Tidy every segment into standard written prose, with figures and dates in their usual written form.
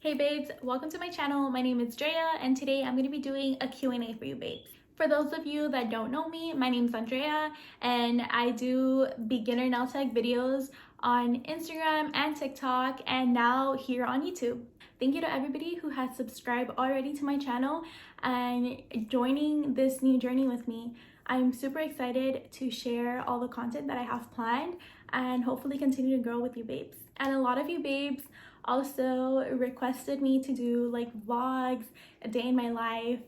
Hey babes, welcome to my channel. My name is Drea and today I'm going to be doing a Q&A for you babes. For those of you that don't know me, my name is Andrea and I do beginner nail tech videos on Instagram and TikTok and now here on YouTube. Thank you to everybody who has subscribed already to my channel and joining this new journey with me. I'm super excited to share all the content that I have planned and hopefully continue to grow with you babes. And a lot of you babes also requested me to do like vlogs, a day in my life,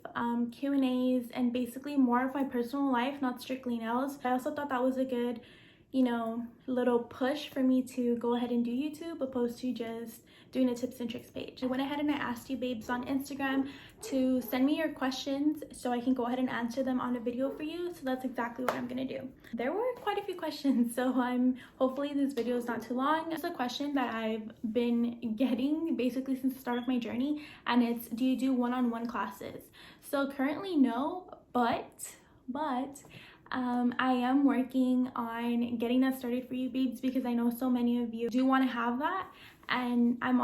Q&As, and basically more of my personal life, not strictly nails. I also thought that was a good, little push for me to go ahead and do YouTube opposed to just doing a tips and tricks page. I went ahead and I asked you babes on Instagram to send me your questions so I can go ahead and answer them on a video for you. So that's exactly what I'm gonna do. There were quite a few questions, so hopefully this video is not too long. It's a question that I've been getting basically since the start of my journey, and it's, do you do one-on-one classes? So currently no, but I am working on getting that started for you babes because I know so many of you do want to have that, and I'm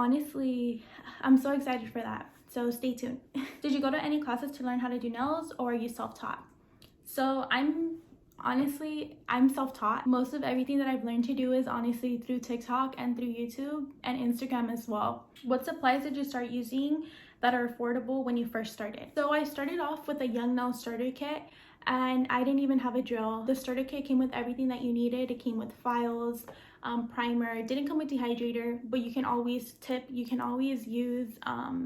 so excited for that. So stay tuned. Did you go to any classes to learn how to do nails, or are you self-taught? So I'm self-taught. Most of everything that I've learned to do is honestly through TikTok and through YouTube and Instagram as well. What supplies did you start using that are affordable when you first started? So I started off with a young nail starter kit, and I didn't even have a drill. The starter kit came with everything that you needed. It came with files, primer. It didn't come with dehydrator, but you can always use 100%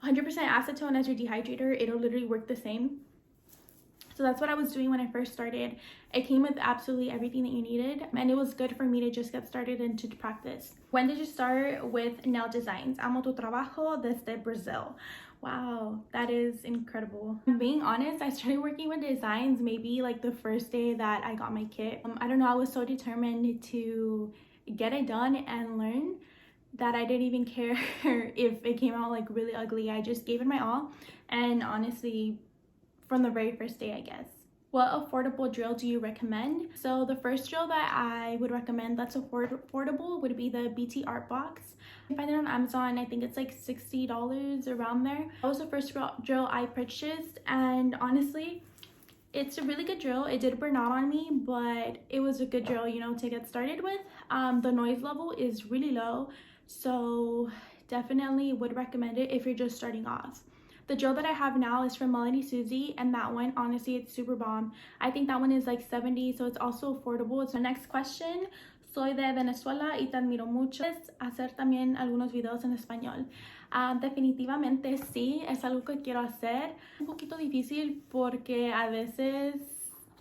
acetone as your dehydrator. It'll literally work the same. So that's what I was doing when I first started. It came with absolutely everything that you needed, and it was good for me to just get started and to practice. When did you start with nail designs? Amo tu trabajo desde Brazil. Wow, that is incredible. Being honest, I started working with designs maybe like the first day that I got my kit. I don't know, I was so determined to get it done and learn that I didn't even care if it came out like really ugly. I just gave it my all, and honestly, from the very first day, I guess. What affordable drill do you recommend? So the first drill that I would recommend that's affordable would be the BT Art Box. You can find it on Amazon. I think it's like $60 around there. That was the first drill I purchased, and honestly, it's a really good drill. It did burn out on me, but it was a good drill, to get started with. The noise level is really low, so definitely would recommend it if you're just starting off. The drill that I have now is from Melody Susie, and that one, honestly, it's super bomb. I think that one is like $70, so it's also affordable. So next question, soy de Venezuela y te admiro mucho. Hacer también algunos videos en español. Definitivamente sí, es algo que quiero hacer. Un poquito difícil porque a veces,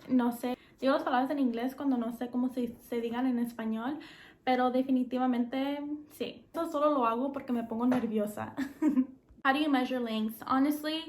no sé, digo las palabras en inglés cuando no sé cómo se digan en español, pero definitivamente sí. Eso solo lo hago porque me pongo nerviosa. How do you measure lengths? Honestly,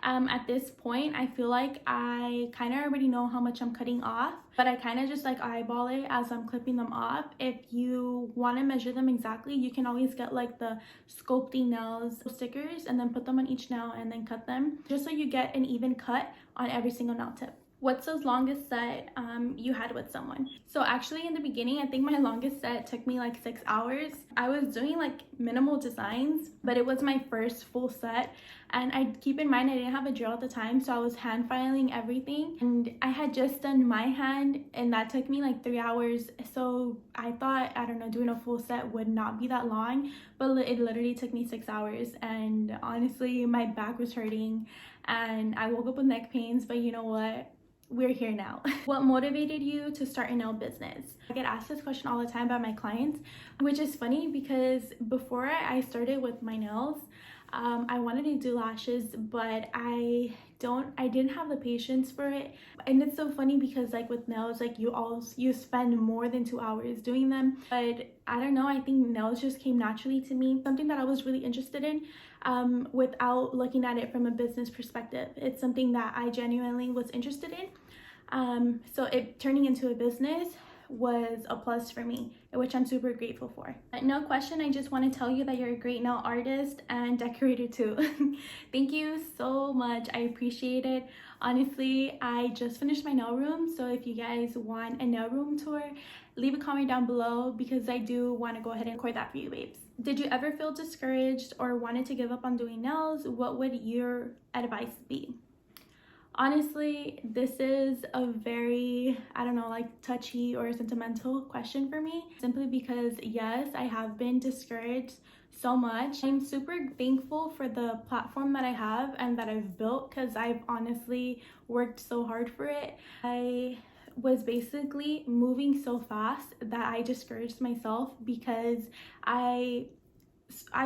at this point, I feel like I kind of already know how much I'm cutting off, but I kind of just like eyeball it as I'm clipping them off. If you want to measure them exactly, you can always get like the sculpting nails stickers and then put them on each nail and then cut them, just so you get an even cut on every single nail tip. What's the longest set you had with someone? So actually in the beginning, I think my longest set took me like 6 hours. I was doing like minimal designs, but it was my first full set. And I keep in mind, I didn't have a drill at the time, so I was hand filing everything. And I had just done my hand, and that took me like 3 hours. So I thought, I don't know, doing a full set would not be that long, but it literally took me 6 hours. And honestly, my back was hurting and I woke up with neck pains, but you know what? We're here now. What motivated you to start a nail business? I get asked this question all the time by my clients, which is funny because before I started with my nails, I wanted to do lashes, but I didn't have the patience for it. And it's so funny because like with nails, like you spend more than 2 hours doing them, but I don't know, I think nails just came naturally to me, something that I was really interested in without looking at it from a business perspective. It's something that I genuinely was interested in. So it turning into a business was a plus for me, which I'm super grateful for. No question, I just want to tell you that you're a great nail artist and decorator too. Thank you so much. I appreciate it. Honestly, I just finished my nail room, so if you guys want a nail room tour, leave a comment down below because I do want to go ahead and record that for you babes. Did you ever feel discouraged or wanted to give up on doing nails? What would your advice be? Honestly, this is a very, I don't know, like touchy or sentimental question for me, simply because yes, I have been discouraged so much. I'm super thankful for the platform that I have and that I've built, because I've honestly worked so hard for it. I was basically moving so fast that I discouraged myself because I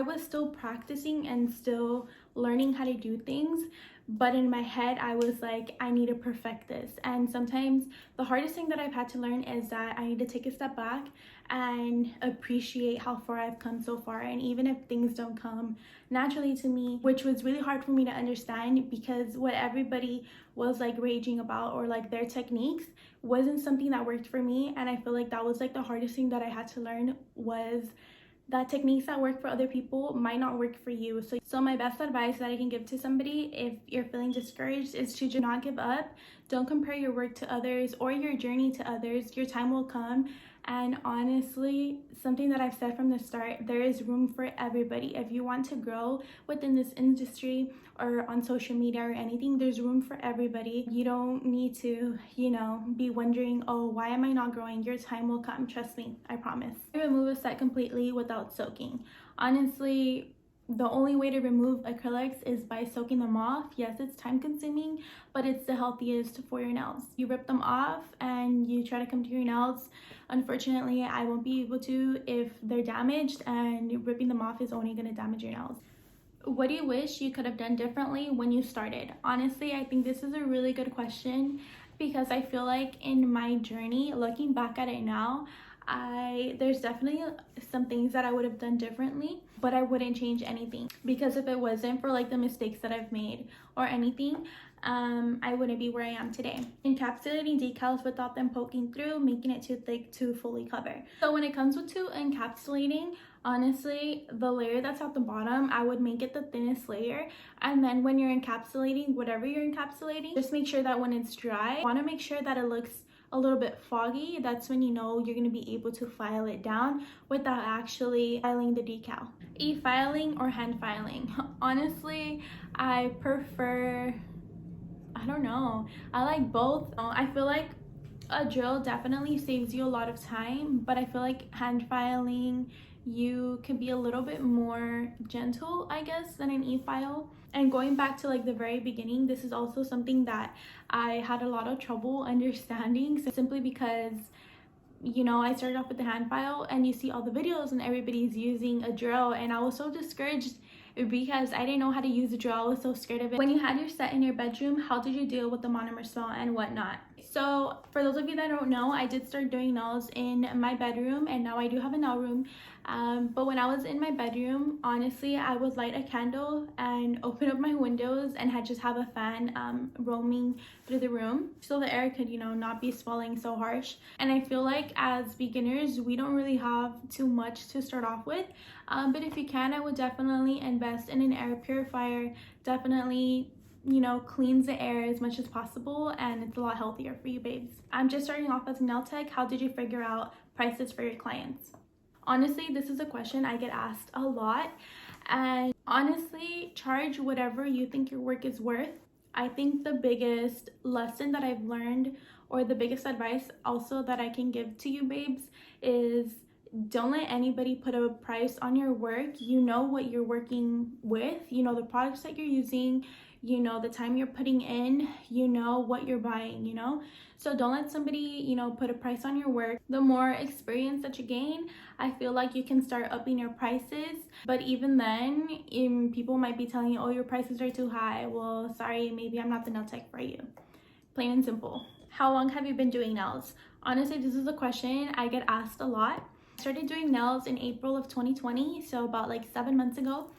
was still practicing and still learning how to do things, but in my head I was like, I need to perfect this. And sometimes the hardest thing that I've had to learn is that I need to take a step back and appreciate how far I've come so far. And even if things don't come naturally to me, which was really hard for me to understand, because what everybody was like raging about, or like their techniques, wasn't something that worked for me. And I feel like that was like the hardest thing that I had to learn, was that techniques that work for other people might not work for you. So my best advice that I can give to somebody if you're feeling discouraged is to just not give up. Don't compare your work to others or your journey to others. Your time will come. And honestly, something that I've said from the start, there is room for everybody. If you want to grow within this industry or on social media or anything, there's room for everybody. You don't need to, be wondering, oh, why am I not growing? Your time will come. Trust me, I promise. Remove a set completely without soaking. Honestly, the only way to remove acrylics is by soaking them off. Yes, it's time consuming, but it's the healthiest for your nails. You rip them off and you try to come to your nails. Unfortunately, I won't be able to if they're damaged, and ripping them off is only going to damage your nails. What do you wish you could have done differently when you started? Honestly, I think this is a really good question, because I feel like in my journey, looking back at it now, there's definitely some things that I would have done differently, but I wouldn't change anything, because if it wasn't for like the mistakes that I've made or anything, I wouldn't be where I am today. Encapsulating decals without them poking through, making it too thick to fully cover. So when it comes to encapsulating, honestly, the layer that's at the bottom, I would make it the thinnest layer. And then when you're encapsulating, whatever you're encapsulating, just make sure that when it's dry, you want to make sure that it looks a little bit foggy. That's when you know you're going to be able to file it down without actually filing the decal. E-filing or hand filing? Honestly, I prefer, I don't know, I like both. I feel like a drill definitely saves you a lot of time, but I feel like hand filing, you can be a little bit more gentle, I guess, than an e-file. And going back to like the very beginning, this is also something that I had a lot of trouble understanding, simply because I started off with the hand file and you see all the videos and everybody's using a drill, and I was so discouraged because I didn't know how to use a drill. I was so scared of it. When you had your set in your bedroom, how did you deal with the monomer smell and whatnot? So for those of you that don't know, I did start doing nails in my bedroom, and now I do have a nail room. But when I was in my bedroom, honestly, I would light a candle and open up my windows and just have a fan roaming through the room, so the air could, not be swelling so harsh. And I feel like as beginners, we don't really have too much to start off with. But if you can, I would definitely invest in an air purifier. Definitely, cleans the air as much as possible, and it's a lot healthier for you babes. I'm just starting off as a nail tech. How did you figure out prices for your clients? Honestly, this is a question I get asked a lot, and honestly, charge whatever you think your work is worth. I think the biggest lesson that I've learned, or the biggest advice also that I can give to you babes, is don't let anybody put a price on your work. You know what you're working with, the products that you're using, the time you're putting in, what you're buying, so don't let somebody, put a price on your work. The more experience that you gain, I feel like you can start upping your prices. But even then, people might be telling you, oh, your prices are too high. Well, sorry, maybe I'm not the nail tech for you. Plain and simple. How long have you been doing nails? Honestly, this is a question I get asked a lot. I started doing nails in April of 2020, so about like 7 months ago.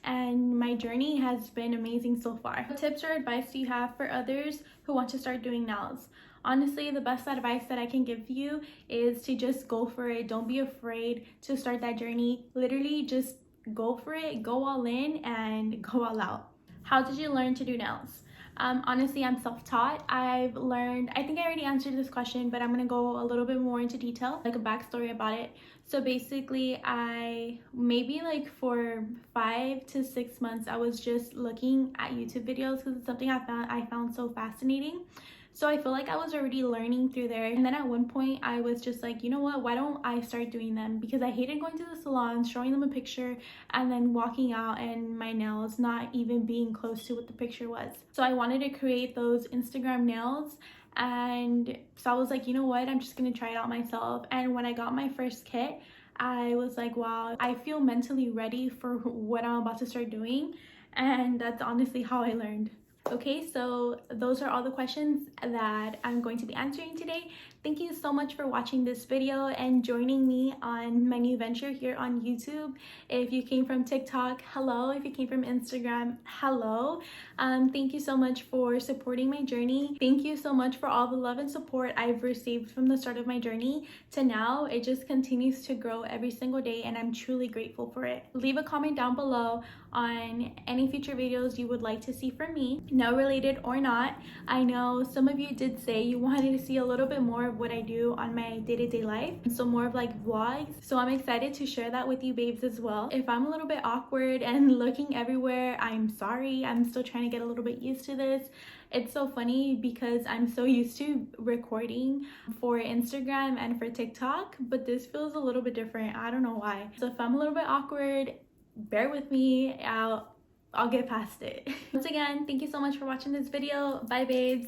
And my journey has been amazing so far. What tips or advice do you have for others who want to start doing nails? Honestly, the best advice that I can give you is to just go for it. Don't be afraid to start that journey. Literally just go for it, go all in and go all out. How did you learn to do nails? Honestly, I'm self-taught. I've learned, I think I already answered this question, but I'm gonna go a little bit more into detail, like a backstory about it. So basically, I maybe like for 5 to 6 months, I was just looking at YouTube videos because it's something I found so fascinating. So I feel like I was already learning through there. And then at one point I was just like, you know what, why don't I start doing them? Because I hated going to the salon, showing them a picture, and then walking out and my nails not even being close to what the picture was. So I wanted to create those Instagram nails. And so I was like, you know what, I'm just gonna try it out myself. And when I got my first kit, I was like, wow, I feel mentally ready for what I'm about to start doing. And that's honestly how I learned. Okay, so those are all the questions that I'm going to be answering today. Thank you so much for watching this video and joining me on my new venture here on YouTube. If you came from TikTok, hello. If you came from Instagram, hello. Thank you so much for supporting my journey. Thank you so much for all the love and support I've received from the start of my journey to now. It just continues to grow every single day and I'm truly grateful for it. Leave a comment down below on any future videos you would like to see from me, nail related or not. I know some of you did say you wanted to see a little bit more of what I do on my day-to-day life, so more of like vlogs. So I'm excited to share that with you babes as well. If I'm a little bit awkward and looking everywhere, I'm sorry. I'm still trying to get a little bit used to this. It's so funny because I'm so used to recording for Instagram and for TikTok, but this feels a little bit different. I don't know why. So if I'm a little bit awkward, bear with me. I'll get past it. Once again, thank you so much for watching this video. Bye babes.